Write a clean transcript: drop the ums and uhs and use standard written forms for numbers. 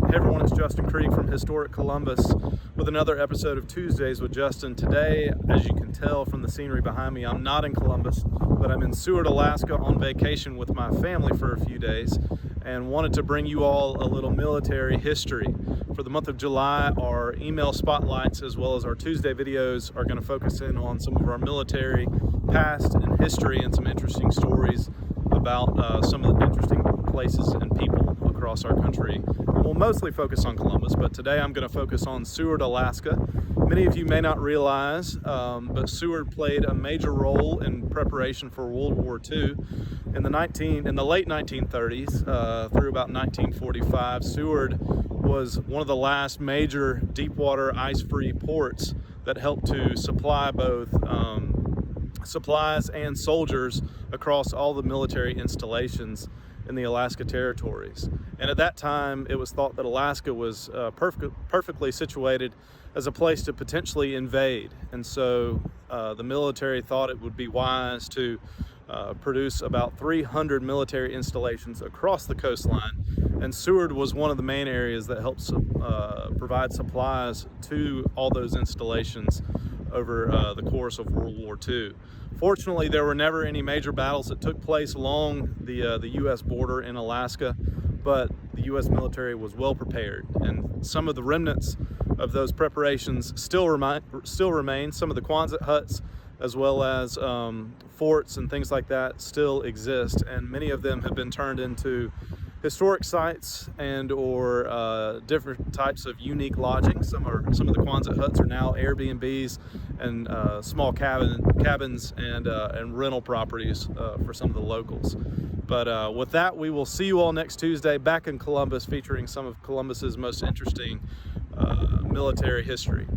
Hey everyone, it's Justin Krieg from Historic Columbus with another episode of Tuesdays with Justin. Today, as you can tell from the scenery behind me, I'm not in Columbus, but I'm in Seward, Alaska on vacation with my family for a few days and wanted to bring you all a little military history. For the month of July, our email spotlights as well as our Tuesday videos are going to focus in on some of our military past and history and some interesting stories about some of the interesting places and people across our country. We'll mostly focus on Columbus, but today I'm going to focus on Seward, Alaska. Many of you may not realize, but Seward played a major role in preparation for World War II. In the late 1930s through about 1945, Seward was one of the last major deep-water ice-free ports that helped to supply both supplies and soldiers across all the military installations in the Alaska territories. And at that time, it was thought that Alaska was perfectly situated as a place to potentially invade. And so the military thought it would be wise to produce about 300 military installations across the coastline. And Seward was one of the main areas that helped provide supplies to all those installations over the course of World War II. Fortunately, there were never any major battles that took place along the U.S. border in Alaska, but the U.S. military was well prepared, and some of the remnants of those preparations still remain. Some of the Quonset huts, as well as forts and things like that, still exist, and many of them have been turned into historic sites and or different types of unique lodging. Some of the Quonset huts are now Airbnbs and small cabins and rental properties for some of the locals. But with that, we will see you all next Tuesday back in Columbus, featuring some of Columbus's most interesting military history.